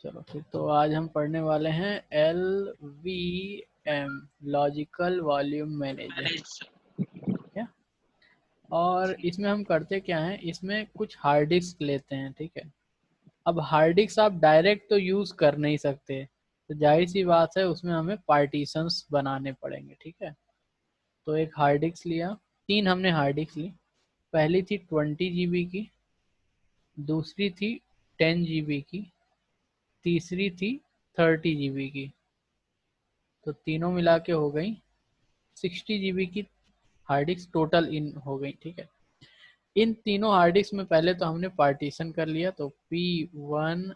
चलो फिर तो आज हम पढ़ने वाले हैं LVM, लॉजिकल वॉल्यूम मैनेजर। ठीक है। और इसमें हम करते क्या हैं, इसमें कुछ हार्ड डिस्क लेते हैं। ठीक है। अब हार्ड डिस्क आप डायरेक्ट तो यूज कर नहीं सकते, तो जाहिर सी बात है उसमें हमें पार्टीशंस बनाने पड़ेंगे। ठीक है। तो एक हार्ड डिस्क लिया, तीन हमने हार्ड डिस्क ली। पहली थी 20 GB की, दूसरी थी 10 GB की, तीसरी थी 30 GB की। तो तीनों मिला के हो गई 60 GB की हार्ड डिस्क टोटल इन हो गई। ठीक है। इन तीनों हार्ड डिस्क में पहले तो हमने पार्टीशन कर लिया, तो P1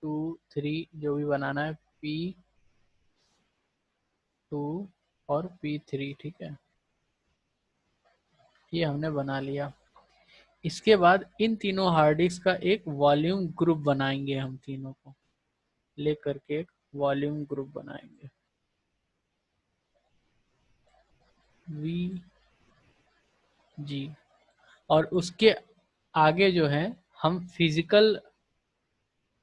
2 3 जो भी बनाना है, P2 और P3। ठीक है, ये हमने बना लिया। इसके बाद इन तीनों हार्ड डिस्क का एक वॉल्यूम ग्रुप बनाएंगे, हम तीनों को लेकर के एक वॉल्यूम ग्रुप बनाएंगे, VG। और उसके आगे जो है हम फिजिकल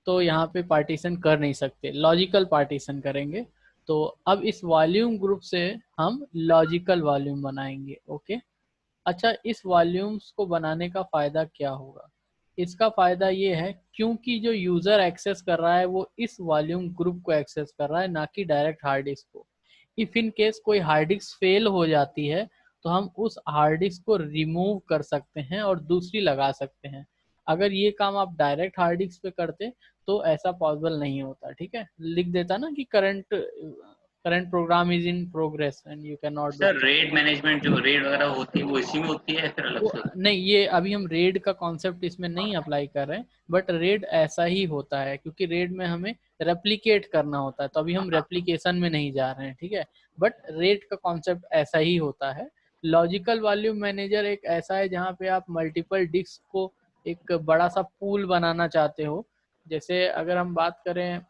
तो यहाँ पे पार्टीशन कर नहीं सकते, लॉजिकल पार्टीशन करेंगे। तो अब इस वॉल्यूम ग्रुप से हम लॉजिकल वॉल्यूम बनाएंगे। ओके। अच्छा, इस वॉल्यूम्स को बनाने का फ़ायदा क्या होगा? इसका फ़ायदा ये है क्योंकि जो यूज़र एक्सेस कर रहा है वो इस वॉल्यूम ग्रुप को एक्सेस कर रहा है, ना कि डायरेक्ट हार्ड डिस्क को। इफ़ इन केस कोई हार्ड डिस्क फेल हो जाती है तो हम उस हार्ड डिस्क को रिमूव कर सकते हैं और दूसरी लगा सकते हैं। अगर ये काम आप डायरेक्ट हार्ड डिस्क पे करते तो ऐसा पॉसिबल नहीं होता। ठीक है, लिख देता ना कि current program is in progress and you can not do. Sir rate management जो रेट वगैरह होती है वो इसी में होती है या फिर अलग वो से होती नहीं, ये अभी हम रेड का कॉन्सेप्ट इसमें नहीं अप्लाई कर रहे हैं, बट रेड ऐसा ही होता है क्योंकि रेड में हमें रेप्लिकेट करना होता है, तो अभी हम रेप्लिकेशन में नहीं जा रहे हैं। ठीक है, बट रेड का कॉन्सेप्ट ऐसा ही होता है। लॉजिकल वॉल्यूम मैनेजर एक ऐसा है जहाँ पे आप मल्टीपल डिस्क को एक बड़ा सा पूल बनाना चाहते हो। जैसे अगर हम बात करें,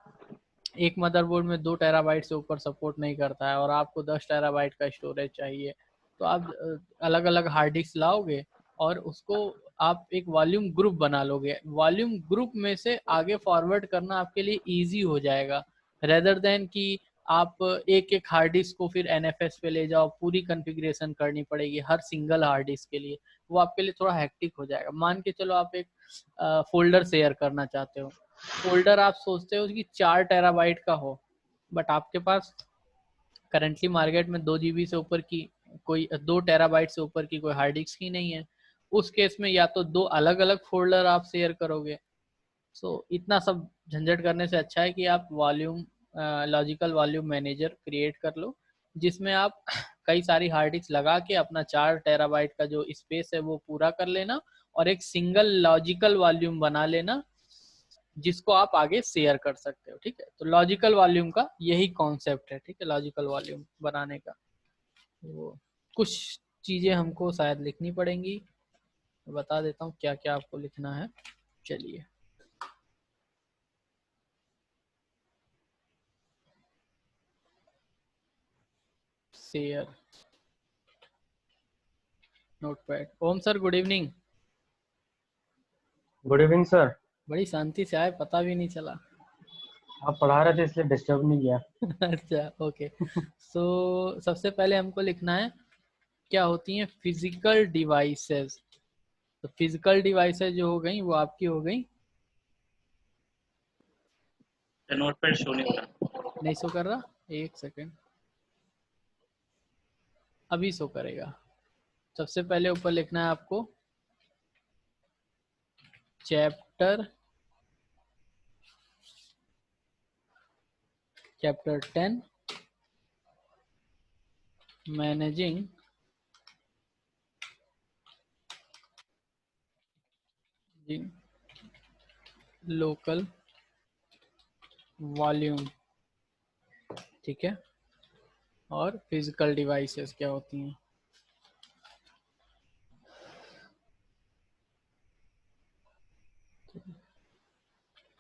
एक मदरबोर्ड में 2 TB से ऊपर सपोर्ट नहीं करता है और आपको 10 TB का स्टोरेज चाहिए, तो आप अलग अलग हार्ड डिस्क लाओगे और उसको आप एक वॉल्यूम ग्रुप बना लोगे। वॉल्यूम ग्रुप में से आगे फॉरवर्ड करना आपके लिए इजी हो जाएगा, रेदर देन कि आप एक एक हार्ड डिस्क को फिर NFS पे ले जाओ, पूरी कॉन्फ़िगरेशन करनी पड़ेगी हर सिंगल हार्ड डिस्क के लिए। वो आपके लिए थोड़ा हेक्टिक हो जाएगा। मान के चलो आप एक फोल्डर शेयर करना चाहते हो, फोल्डर आप सोचते हो कि 4 TB का हो, बट आपके पास करंटली मार्केट में 2 GB से ऊपर की कोई 2 TB से ऊपर की कोई हार्ड डिस्क ही नहीं है। उस केस में या तो दो अलग अलग फोल्डर आप शेयर करोगे। सो इतना सब झंझट करने से अच्छा है कि आप volume logical volume manager create कर लो, जिसमें आप कई सारी हार्ड डिस्क लगा के अपना 4 TB का जो स्पेस है वो पूरा कर लेना और एक सिंगल लॉजिकल वॉल्यूम बना लेना जिसको आप आगे शेयर कर सकते हो। ठीक है, तो लॉजिकल वॉल्यूम का यही कॉन्सेप्ट है। ठीक है, लॉजिकल वॉल्यूम बनाने का वो कुछ चीज़ें हमको शायद लिखनी पड़ेंगी, बता देता हूँ क्या क्या आपको लिखना है। चलिए, share notepad. Om sir, good evening. Good evening sir. बड़ी शांति से आए, पता भी नहीं चला। आप पढ़ा रहे थे इसलिए डिस्टर्ब नहीं किया। अच्छा, ओके। सो सबसे पहले हमको लिखना है क्या होती हैं फिजिकल डिवाइसेस। तो फिजिकल डिवाइसेस जो हो गई वो आपकी हो गई, है। नोटपैड शो नहीं हो रहा। नहीं शो कर रहा, एक सेकेंड, अभी शो करेगा। सबसे पहले ऊपर लिखना है आपको chapter chapter 10 managing local volume. ठीक है, और फिजिकल डिवाइसेस क्या होती हैं।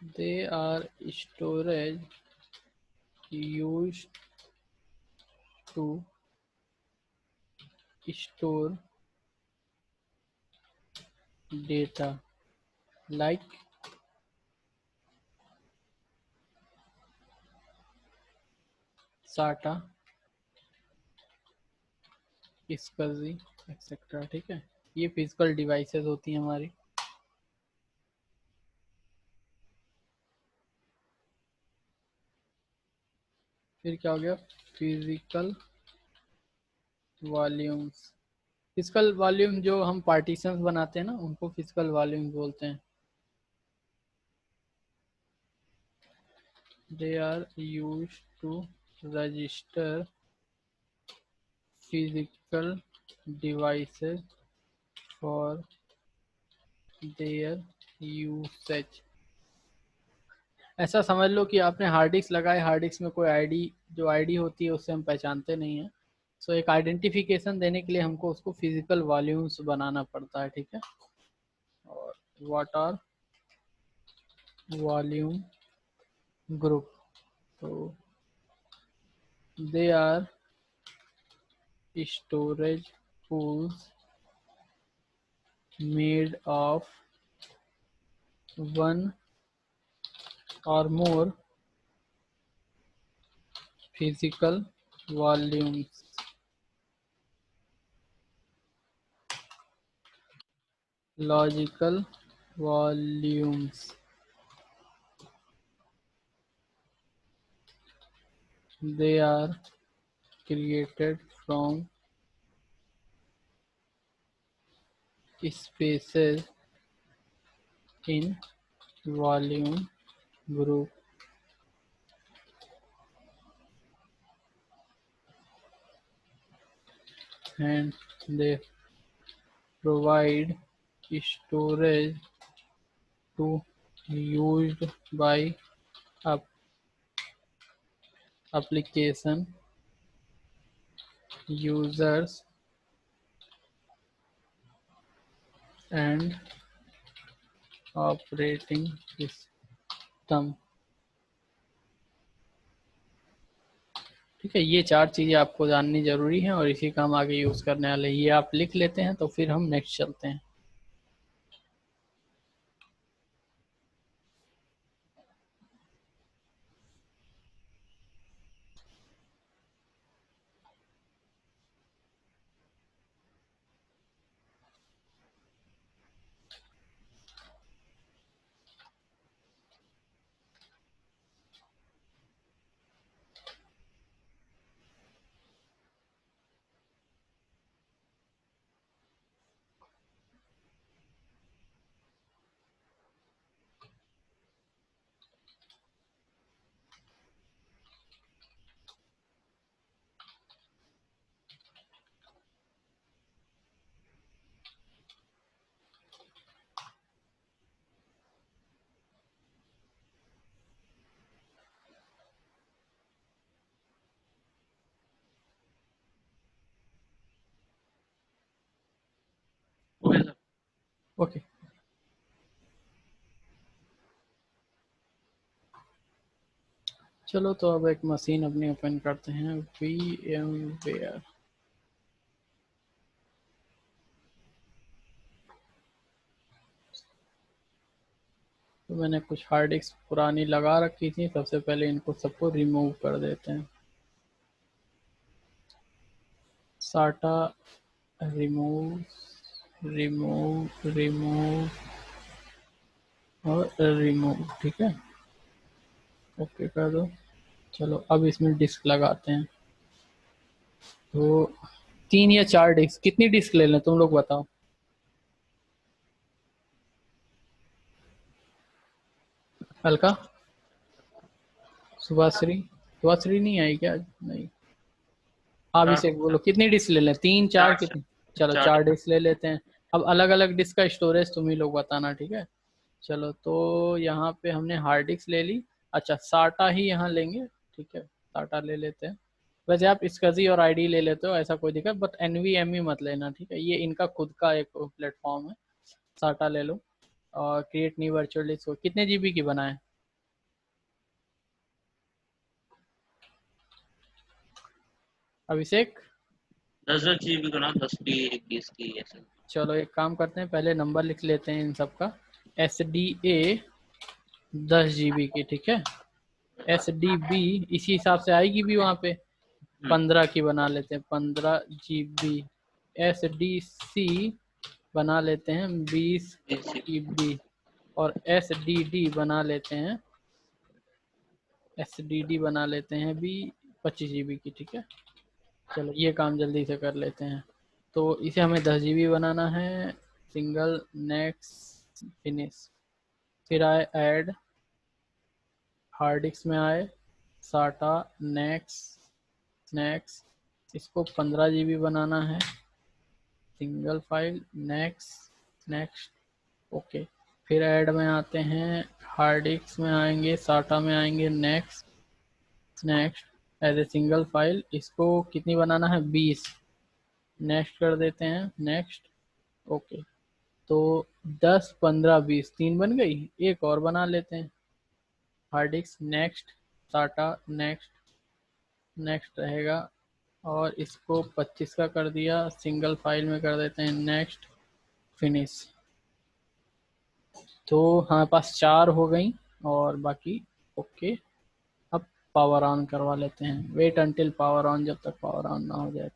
They are storage used to store data like SATA, SCSI etcetera. ठीक है, ये फिजिकल डिवाइसेस होती हैं हमारी। फिर क्या हो गया, फिजिकल वॉल्यूम्स। फिजिकल वॉल्यूम जो हम पार्टीशंस बनाते हैं ना, उनको फिजिकल वॉल्यूम बोलते हैं। They are used to register physical devices for their usage. ऐसा समझ लो कि आपने हार्ड डिस्क लगाए, हार्ड डिस्क में कोई आईडी, जो आईडी होती है उससे हम पहचानते नहीं है। सो एक आइडेंटिफिकेशन देने के लिए हमको उसको फिजिकल वॉल्यूम्स बनाना पड़ता है। ठीक है, और व्हाट आर वॉल्यूम ग्रुप, तो they are storage pools made of one or more physical volumes। Logical volumes, they are created from spaces in volume group and they provide storage to used by app application users and operating system। ठीक है, ये चार चीजें आपको जाननी जरूरी है और इसी का हम आगे यूज करने वाले हैं। ये आप लिख लेते हैं तो फिर हम नेक्स्ट चलते हैं। Okay sir. ओके, चलो तो अब एक मशीन अपनी ओपन करते हैं, VMware। तो मैंने कुछ हार्ड डिस्क पुरानी लगा रखी थी, सबसे पहले इनको सबको रिमूव कर देते हैं। साटा रिमूव, रिमूव, रिमूव और रिमूव। ठीक है, ओके कर दो। चलो अब इसमें डिस्क लगाते हैं। तो 3 या 4 डिस्क, कितनी डिस्क ले लें तुम लोग बताओ। अलका, सुभाश्री, सुभाश्री नहीं आई क्या? नहीं, आप इसे बोलो कितनी डिस्क ले लें, 3 4 चार कितनी? चलो चार 4 डिस्क ले लेते हैं। अब अलग अलग डिस्क का स्टोरेज तुम ही लोग बताना। ठीक है, चलो तो यहाँ पे हमने हार्ड डिस्क ले ली। अच्छा, साटा ही यहाँ लेंगे। ठीक है, साटा ले लेते हैं। वैसे आप स्कजी और आईडी ले लेते हो, ऐसा कोई दिक्कत, बट एनवीएमई मत लेना। ठीक है, ये इनका खुद का एक प्लेटफॉर्म है। साटा ले लो और क्रिएट न्यू वर्चुअल डिस्क। कितने जीबी की बनाए? अभिषेक, 10 GB का ना, 10 की 21 की ऐसे। चलो एक काम करते हैं, पहले नंबर लिख लेते हैं इन सब का। SDA 10 GB की। ठीक है, SDB इसी हिसाब से आएगी भी वहाँ पे, 15 की बना लेते हैं 15 GB। SDC बना लेते हैं 20 GB और SDD बना लेते हैं भी 25 GB की। ठीक है, चलो ये काम जल्दी से कर लेते हैं। तो इसे हमें 10 GB बनाना है। सिंगल नेक्स्ट फिनिश, फिर आए ऐड, हार्ड डिस्क में आए साटा नेक्स्ट, इसको 15 GB बनाना है, सिंगल फाइल नेक्स्ट ओके। फिर ऐड में आते हैं, हार्ड डिस्क में आएंगे, साटा में आएंगे, next as a single file, इसको कितनी बनाना है 20, नेक्स्ट कर देते हैं, नेक्स्ट ओके। तो 10 15 20 3 बन गई, एक और बना लेते हैं हार्ड डिस्क, नेक्स्ट साटा नेक्स्ट रहेगा और इसको 25 का कर दिया, सिंगल फाइल में कर देते हैं, नेक्स्ट फिनिश। तो हमारे पास 4 हो गई और बाकी ओके। अब पावर ऑन करवा लेते हैं, वेट अंटिल पावर ऑन, जब तक पावर ऑन ना हो जाए।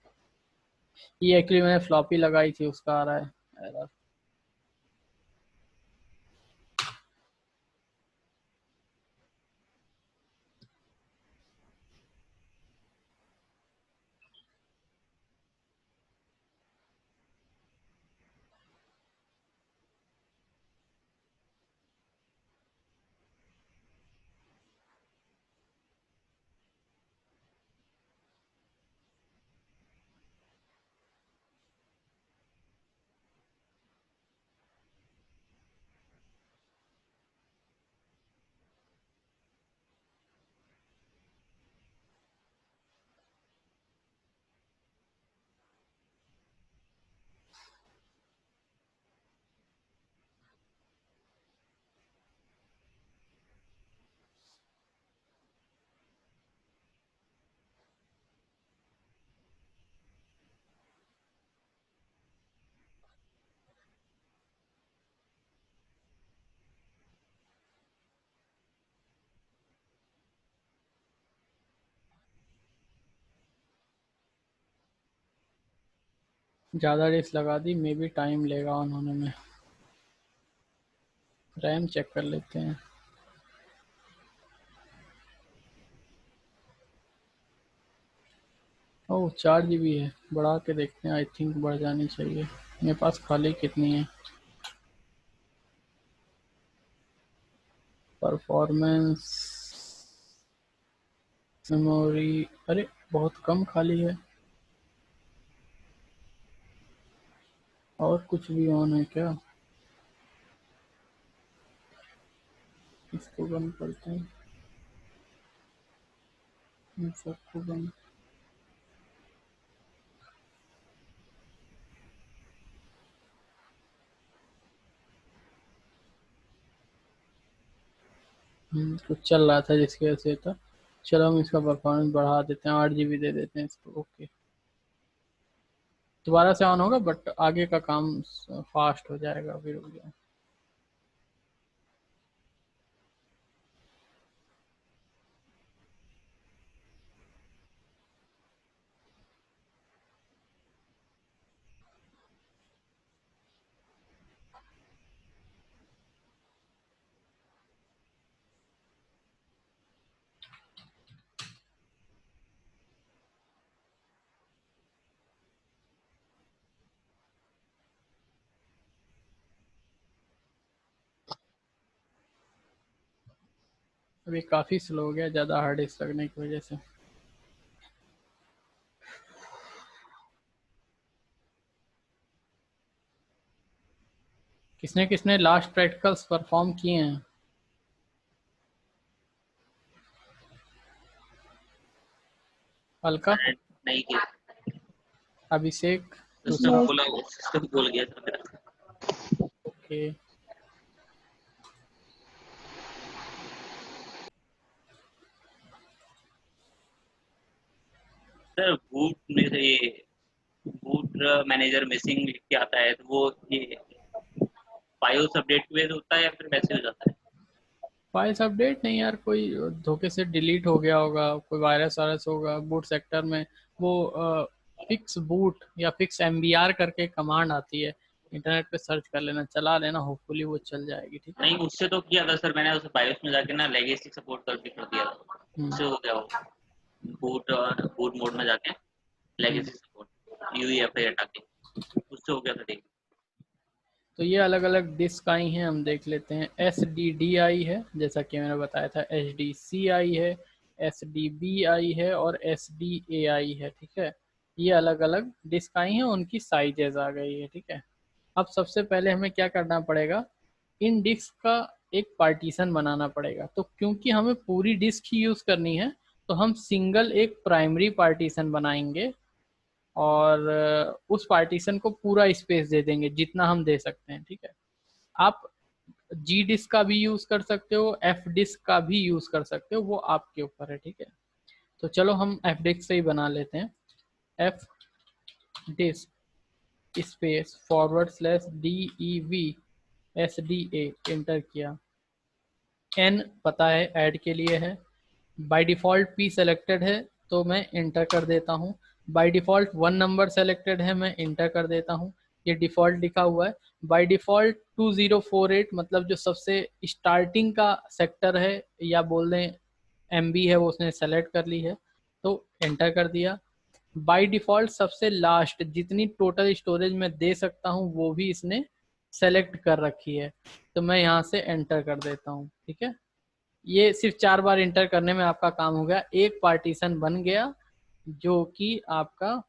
ये एक्चुअली मैंने फ्लॉपी लगाई थी, उसका आ रहा है एरर। ज़्यादा डिस्क लगा दी, मे बी टाइम लेगा ऑन होने में। रैम चेक कर लेते हैं। ओह 4 GB है, बढ़ा के देखते हैं, आई थिंक बढ़ जानी चाहिए। मेरे पास खाली कितनी है, परफॉर्मेंस मेमोरी, अरे बहुत कम खाली है। और कुछ भी ऑन है क्या, इसको बंद करते हैं, इन सबको बंद। कुछ चल रहा था जिसकी वजह से था। चलो हम इसका परफॉर्मेंस बढ़ा देते हैं, 8 GB दे देते हैं इसको, ओके। दोबारा से ऑन होगा बट आगे का काम फास्ट हो जाएगा फिर हो गया। अभी काफ़ी स्लो हो गया, ज़्यादा हार्ड डिस्क लगने की वजह से। किसने किसने लास्ट प्रैक्टिकल्स परफॉर्म किए हैं? अलका, नहीं किया, अभिषेक, सिस्टम दूसरा बोला, सिस्टम बोल गया था मेरा। ओके। सर बूट में से ये बूट मैनेजर मिसिंग लिख के आता है, तो वो ये बायोस अपडेट में होता है या फिर वैसे हो जाता है? फाइल्स अपडेट नहीं यार, कोई धोखे से डिलीट हो गया होगा, कोई वायरस वायरस होगा बूट सेक्टर में। वो फिक्स बूट या फिक्स एमबीआर करके कमांड आती है, इंटरनेट पे सर्च कर लेना, चला लेना, होपफुली वो चल जाएगी। ठीक है। नहीं, उससे तो किया था सर मैंने, उसे बायोस में जाके ना लेगेसी सपोर्ट करके कर दिया था, उससे हो गया वो। बूट मोड में जाके हम्म। लेगेसी सपोर्ट यूईएफआई हटा के, उससे हो गया था ठीक। तो ये अलग अलग डिस्क आई हैं, हम देख लेते हैं। एस डी डी आई है, जैसा कि मैंने बताया था, एच डी सी आई है, एस डी बी आई है और एस डी ए आई है। ठीक है। ये अलग अलग डिस्क आई हैं, उनकी साइजेज आ गई है। ठीक है। अब सबसे पहले हमें क्या करना पड़ेगा, इन डिस्क का एक पार्टीशन बनाना पड़ेगा। तो क्योंकि हमें पूरी डिस्क ही यूज़ करनी है, तो हम सिंगल एक प्राइमरी पार्टीशन बनाएंगे और उस पार्टीशन को पूरा स्पेस दे देंगे जितना हम दे सकते हैं। ठीक है। आप जी डिस्क का भी यूज़ कर सकते हो, एफ डिस्क का भी यूज़ कर सकते हो, वो आपके ऊपर है। ठीक है। तो चलो हम एफ डिस्क से ही बना लेते हैं। F disk space forward slash D E V S D A, enter किया। एन पता है ऐड के लिए है, बाय डिफ़ॉल्ट पी सेलेक्टेड है तो मैं इंटर कर देता हूँ। By default one number selected है, मैं इंटर कर देता हूँ। ये डिफ़ॉल्ट लिखा हुआ है। बाय डिफ़ॉल्ट 2048 मतलब जो सबसे स्टार्टिंग का सेक्टर है या बोल दें एमबी है, वो उसने सेलेक्ट कर ली है, तो एंटर कर दिया। बाय डिफ़ॉल्ट सबसे लास्ट जितनी टोटल स्टोरेज में दे सकता हूँ वो भी इसने सेलेक्ट कर रखी है, तो मैं यहाँ से एंटर कर देता हूँ। ठीक है। ये सिर्फ 4 बार इंटर करने में आपका काम हो गया, एक पार्टीशन बन गया जो कि आपका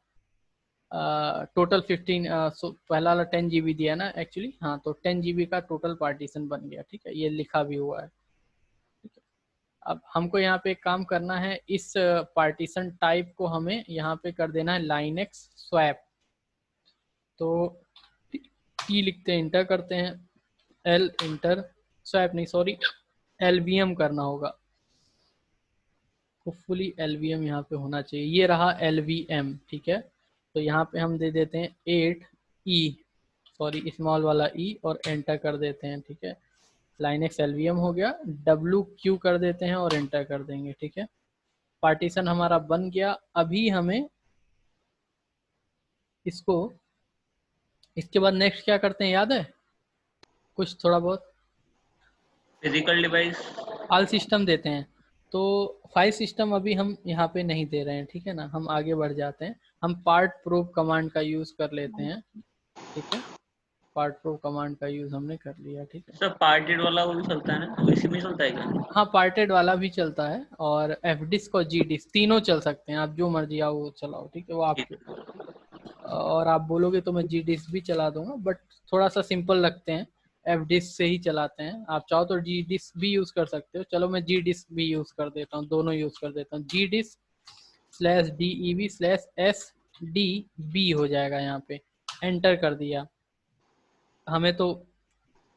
टोटल 15 पहला वाला 10 GB दिया ना एक्चुअली, हाँ, तो 10 GB का टोटल पार्टीशन बन गया। ठीक है। ये लिखा भी हुआ है। ठीक है। अब हमको यहाँ पे एक काम करना है, इस पार्टीशन टाइप को हमें यहाँ पे कर देना है लाइनेक्स स्वैप। तो टी लिखते हैं, इंटर करते हैं, एल इंटर, स्वैप नहीं सॉरी, एलवीएम करना होगा। होपफुली एलवीएम यहाँ पे होना चाहिए, ये रहा एलवीएम। ठीक है। तो यहाँ पे हम दे देते हैं 8 ई, सॉरी स्मॉल वाला ई, और एंटर कर देते हैं। ठीक है। लाइनेक्स एलवीएम हो गया। डब्ल्यू क्यू कर देते हैं और एंटर कर देंगे। ठीक है। पार्टीशन हमारा बन गया। अभी हमें इसको, इसके बाद नेक्स्ट क्या करते हैं याद है कुछ थोड़ा बहुत? Physical device. फाइल सिस्टम देते हैं। तो फाइल सिस्टम अभी हम यहाँ पे नहीं दे रहे हैं। ठीक है ना, हम आगे बढ़ जाते हैं। हम पार्ट प्रूफ कमांड का यूज़ कर लेते हैं। ठीक है। पार्ट प्रूफ कमांड का यूज़ हमने कर लिया। ठीक है। सर पार्टेड वाला वो भी चलता है ना, वो इसी में चलता है क्या? हाँ, पार्टेड वाला भी चलता है और एफ डिस्क और जी डिस्क तीनों चल सकते हैं, आप जो मर्जी आओ वो चलाओ। ठीक है। वो ठीक आपके है। ऊपर है। और आप बोलोगे तो मैं जी डिस्क भी चला दूंगा, बट थोड़ा सा सिंपल लगते हैं, एफ डिस्क से ही चलाते हैं। आप चाहो तो जी डिस्क भी यूज़ कर सकते हो। चलो मैं जी डिस्क भी यूज़ कर देता हूँ, दोनों यूज़ कर देता हूँ। G disk slash D E V slash S D B हो जाएगा यहाँ पे, एंटर कर दिया। हमें तो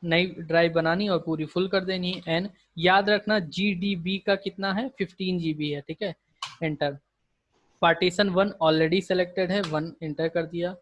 नई ड्राइव बनानी और पूरी फुल कर देनी है। एन याद रखना जी डी बी का कितना है, 15 GB है। ठीक है। एंटर। पार्टीशन 1 ऑलरेडी सेलेक्टेड है, 1 एंटर कर दिया।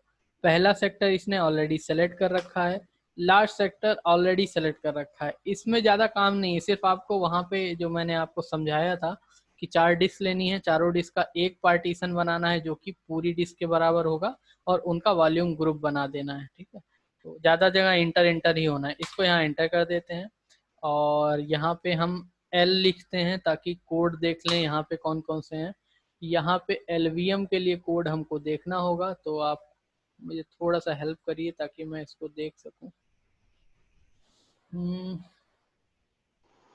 पहला सेक्टर इसने ऑलरेडी सेलेक्ट कर रखा है, लास्ट सेक्टर ऑलरेडी सेलेक्ट कर रखा है। इसमें ज़्यादा काम नहीं है, सिर्फ आपको वहाँ पे जो मैंने आपको समझाया था कि 4 डिस्क लेनी है, चारों डिस्क का एक पार्टीशन बनाना है जो कि पूरी डिस्क के बराबर होगा, और उनका वॉल्यूम ग्रुप बना देना है। ठीक है। तो ज़्यादा जगह इंटर इंटर ही होना है। इसको यहाँ इंटर कर देते हैं और यहाँ पे हम एल लिखते हैं ताकि कोड देख लें यहाँ पे कौन कौन से हैं। यहाँ पे एलवीएम के लिए कोड हमको देखना होगा, तो आप मुझे थोड़ा सा हेल्प करिए ताकि मैं इसको देख सकूं।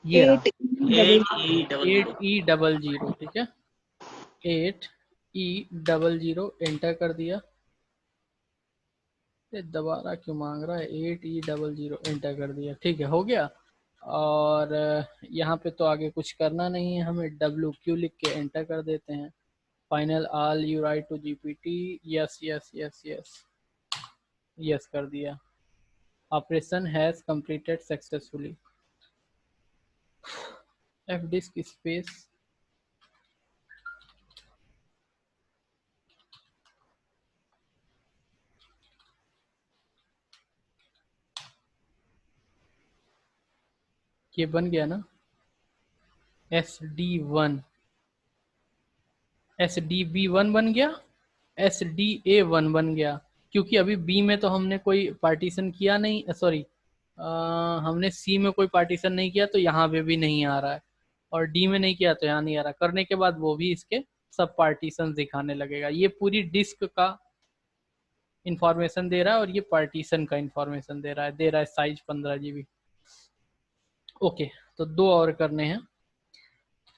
ये रहा, 8E00। 8E00। ठीक है। 8E00 एंटर कर दिया। ये दोबारा क्यों मांग रहा है, 8E00 एंटर कर दिया। ठीक है, हो गया। और यहाँ पे तो आगे कुछ करना नहीं है हमें, डब्ल्यू क्यू लिख के एंटर कर देते हैं। Final all you write to GPT, yes yes yes yes, yes कर दिया। Operation has completed successfully. F disk space, ये बन गया ना। SD1, SDB1 बन गया, SDA1 बन गया, क्योंकि अभी बी में तो हमने कोई पार्टीशन किया नहीं, सॉरी हमने सी में कोई पार्टीशन नहीं किया तो यहाँ पे भी नहीं आ रहा है, और डी में नहीं किया तो यहाँ नहीं आ रहा। करने के बाद वो भी इसके सब पार्टीशन दिखाने लगेगा। ये पूरी डिस्क का इंफॉर्मेशन दे रहा है और ये पार्टीशन का इंफॉर्मेशन दे रहा है साइज 15 GB। ओके, तो 2 और करने हैं।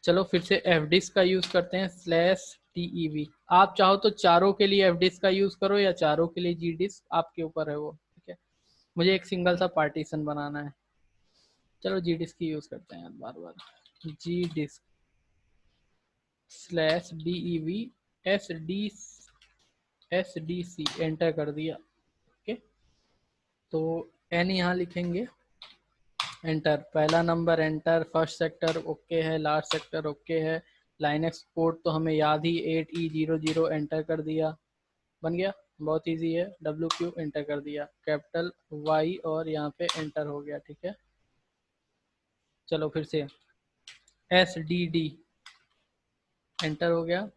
चलो फिर से एफ डिस्क का यूज करते हैं, /TEV। आप चाहो तो चारों के लिए एफ डिस्क का यूज करो या चारों के लिए जी डिस्क, आपके ऊपर है वो, ठीक है। मुझे एक सिंगल सा पार्टीशन बनाना है, चलो जी डिस्क की यूज करते हैं बार बार। जी डिस्क /DEV SDC एंटर कर दिया। ओके, तो एन यहाँ लिखेंगे, एंटर, पहला number enter, first sector okay है, लास्ट सेक्टर ओके है, लाइन एक्सपोर्ट तो हमें याद ही 8E00 एंटर कर दिया, बन गया, बहुत इजी है। WQ एंटर कर दिया, कैपिटल Y और यहाँ पे एंटर हो गया, ठीक है। चलो फिर से SDD एंटर हो गया,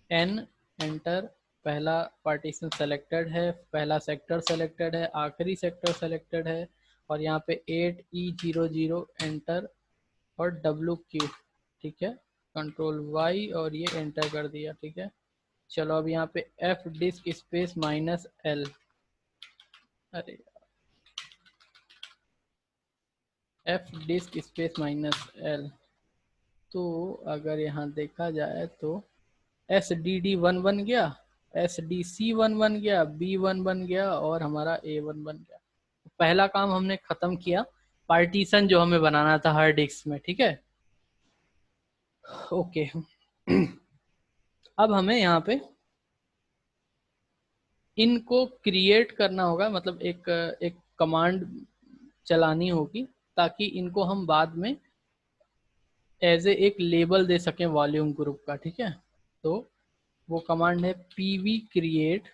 N एंटर, पहला पार्टीशन सेलेक्टेड है, पहला सेक्टर सेलेक्टेड है, आखिरी सेक्टर सेलेक्टेड है, और यहाँ पे 8E00 एंटर और WQ, ठीक है, कंट्रोल Y और ये एंटर कर दिया, ठीक है। चलो अब यहाँ पे F डिस्क स्पेस -L, अरे F डिस्क स्पेस -L, तो अगर यहाँ देखा जाए तो SDD1 बन गया, SDC1 बन गया, B1 बन गया और हमारा A1 बन गया। पहला काम हमने खत्म किया, पार्टीशन जो हमें बनाना था हार्ड डिस्क में, ठीक है। ओके अब हमें यहाँ पे इनको क्रिएट करना होगा, मतलब एक कमांड चलानी होगी ताकि इनको हम बाद में एज ए एक लेबल दे सकें वॉल्यूम ग्रुप का, ठीक है। तो वो कमांड है pv create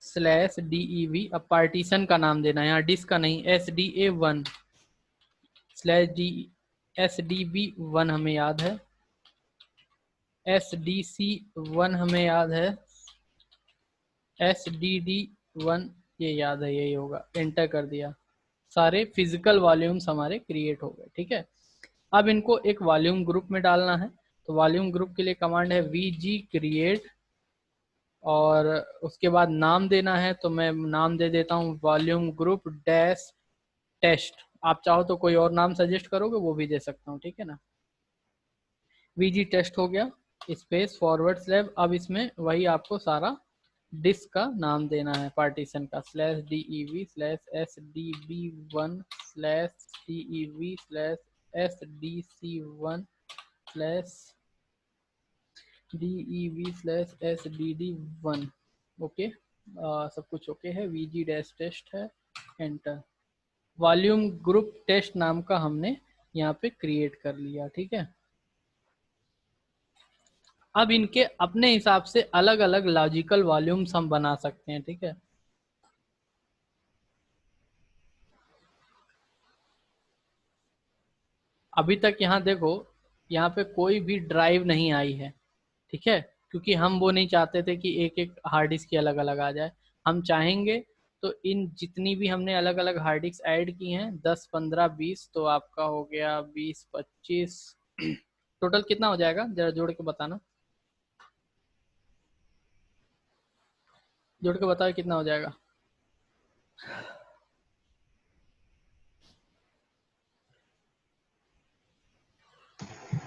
/DEV। अब पार्टीशन का नाम देना है यहाँ, डिस्क का नहीं, SDA1 /SDB1 हमें याद है, SDC1 हमें याद है, SDD1 ये याद है, यही होगा, एंटर कर दिया, सारे फिजिकल वॉल्यूम्स हमारे क्रिएट हो गए, ठीक है। अब इनको एक वॉल्यूम ग्रुप में डालना है, तो वॉल्यूम ग्रुप के लिए कमांड है vg create, और उसके बाद नाम देना है, तो मैं नाम दे देता हूँ वॉल्यूम ग्रुप -टेस्ट। आप चाहो तो कोई और नाम सजेस्ट करोगे वो भी दे सकता हूँ, ठीक है ना। vg टेस्ट हो गया, स्पेस /. अब इसमें वही आपको सारा डिस्क का नाम देना है, पार्टीशन का, /DEV /SDB1 /TEV /SDC1 /DEV /SDD1। Okay, सब कुछ ओके है, vg टेस्ट है, एंटर। वॉल्यूम ग्रुप टेस्ट नाम का हमने यहाँ पे क्रिएट कर लिया, ठीक है। अब इनके अपने हिसाब से अलग अलग लॉजिकल वॉल्यूम्स हम बना सकते हैं, ठीक है। अभी तक यहाँ देखो, यहाँ पे कोई भी ड्राइव नहीं आई है, ठीक है, क्योंकि हम वो नहीं चाहते थे कि एक एक हार्ड डिस्क की अलग अलग आ जाए। हम चाहेंगे तो इन जितनी भी हमने अलग अलग हार्ड डिस्क ऐड की हैं, 10 15 20, तो आपका हो गया 20 25, टोटल कितना हो जाएगा जरा जोड़ के बताना, जोड़ के बताओ कितना हो जाएगा।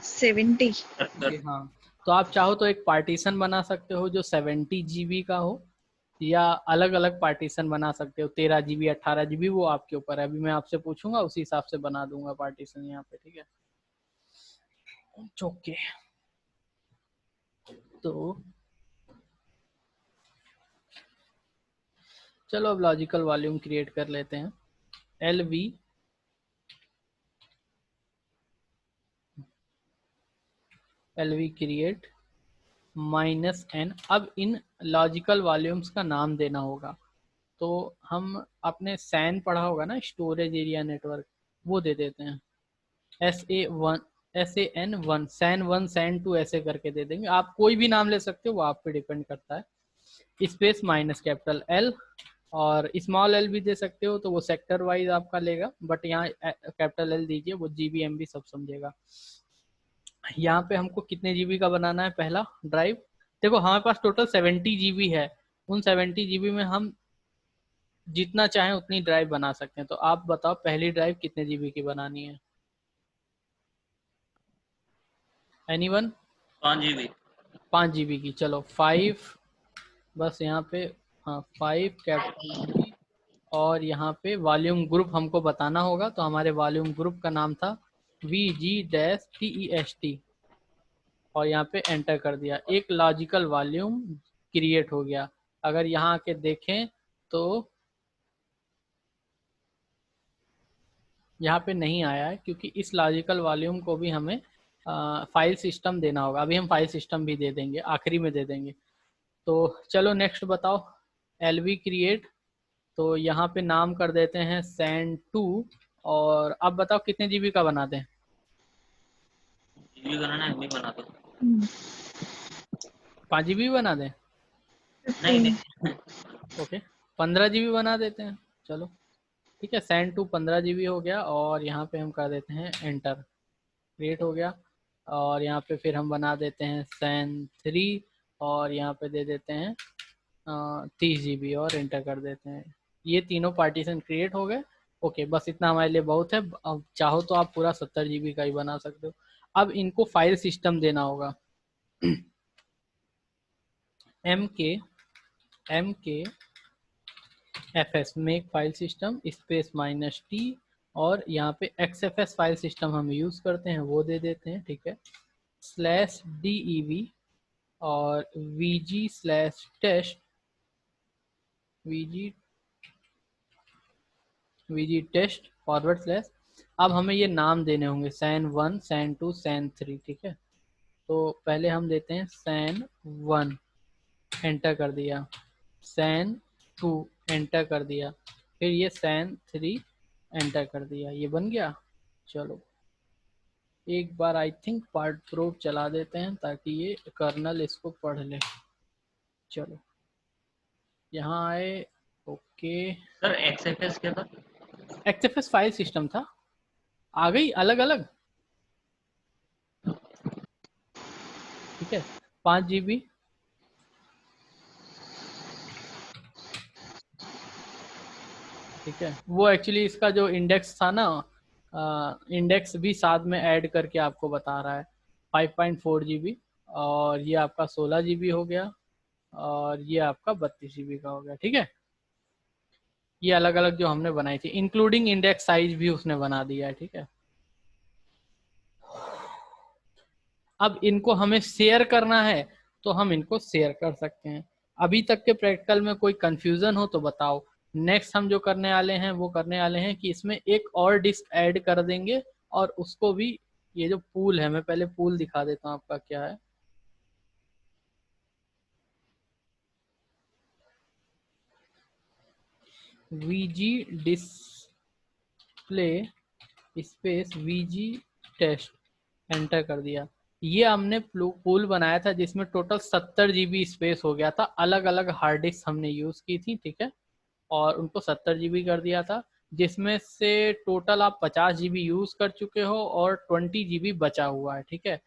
70। हाँ, तो आप चाहो तो एक पार्टीशन बना सकते हो जो 70 GB का हो, या अलग अलग पार्टीशन बना सकते हो, 13 GB 18 GB, वो आपके ऊपर है। अभी मैं आपसे पूछूंगा उसी हिसाब से बना दूंगा पार्टीशन यहाँ पे, ठीक है। ओके, तो चलो अब लॉजिकल वॉल्यूम क्रिएट कर लेते हैं, LV क्रिएट -n। अब इन लॉजिकल वॉल्यूम्स का नाम देना होगा, तो हम अपने SAN पढ़ा होगा ना, स्टोरेज एरिया नेटवर्क, वो दे देते हैं, SA1 SAN1 SAN1 SAN2 ऐसे करके दे देंगे, आप कोई भी नाम ले सकते हो, वो आप पे डिपेंड करता है। स्पेस माइनस कैपिटल L, और स्मॉल l भी दे सकते हो, तो वो सेक्टर वाइज आपका लेगा, बट यहाँ कैपिटल L दीजिए, वो GB MB सब समझेगा। यहाँ पे हमको कितने GB का बनाना है पहला ड्राइव? देखो हमारे पास टोटल 70 GB है, उन 70 GB में हम जितना चाहें उतनी ड्राइव बना सकते हैं। तो आप बताओ पहली ड्राइव कितने GB की बनानी है? एनीवन? 5 GB। 5 GB की, चलो 5, बस यहाँ पे, हाँ 5 कैपिटल G, और यहाँ पे वॉल्यूम ग्रुप हमको बताना होगा, तो हमारे वॉल्यूम ग्रुप का नाम था VG-TEST, और यहाँ पे एंटर कर दिया, एक लॉजिकल वॉल्यूम क्रिएट हो गया। अगर यहाँ आके देखें तो यहाँ पे नहीं आया है, क्योंकि इस लॉजिकल वॉल्यूम को भी हमें फाइल सिस्टम देना होगा। अभी हम फाइल सिस्टम भी दे देंगे, आखिरी में दे देंगे। तो चलो नेक्स्ट बताओ, LV क्रिएट, तो यहाँ पे नाम कर देते हैं SAN2, और अब बताओ कितने GB का बना दें? GB बनाना है, MB बना दो। 5 GB बना दें? नहीं ओके 15 GB बना देते हैं, चलो ठीक है। SAN2 15 GB हो गया, और यहाँ पे हम कर देते हैं एंटर, क्रिएट हो गया। और यहाँ पे फिर हम बना देते हैं SAN3, और यहाँ पे दे देते हैं 30 GB, और एंटर कर देते हैं। ये तीनों पार्टीशन क्रिएट हो गए। ओके बस इतना हमारे लिए बहुत है। अब चाहो तो आप पूरा 70 GB का ही बना सकते हो। अब इनको फाइल सिस्टम देना होगा। MK FS make file system space -T, और यहाँ पे XFS फाइल सिस्टम हम यूज करते हैं, वो दे देते हैं, ठीक है। /dev और VG/test VG टेस्ट /। अब हमें ये नाम देने होंगे SAN1 SAN2 SAN3, ठीक है। तो पहले हम देते हैं SAN1, एंटर कर दिया, SAN2 एंटर कर दिया, फिर ये SAN3 एंटर कर दिया, ये बन गया। चलो एक बार आई थिंक पार्ट प्रोब चला देते हैं, ताकि ये कर्नल इसको पढ़ ले। चलो यहाँ आए, ओके। सर XFS क्या था? XFS फाइल सिस्टम था, आ गई अलग अलग, ठीक है। 5 GB, ठीक है। वो एक्चुअली इसका जो इंडेक्स था ना, इंडेक्स भी साथ में ऐड करके आपको बता रहा है। 5.4 GB, और ये आपका 16 GB हो गया, और ये आपका 32 GB का हो गया, ठीक है। ये अलग अलग जो हमने बनाई थी, इंक्लूडिंग इंडेक्स साइज भी उसने बना दिया है, ठीक है। अब इनको हमें शेयर करना है, तो हम इनको शेयर कर सकते हैं। अभी तक के प्रैक्टिकल में कोई कंफ्यूजन हो तो बताओ। नेक्स्ट हम जो करने वाले हैं वो करने वाले हैं कि इसमें एक और डिस्क ऐड कर देंगे, और उसको भी, ये जो पूल है, मैं पहले पूल दिखा देता हूँ आपका क्या है। VG display space VG test, enter कर दिया। ये हमने पूल बनाया था जिसमें टोटल 70 GB स्पेस हो गया था, अलग अलग हार्ड डिस्क हमने यूज की थी, ठीक है, और उनको 70 GB कर दिया था, जिसमें से टोटल आप 50 GB यूज कर चुके हो और 20 GB बचा हुआ है, ठीक है।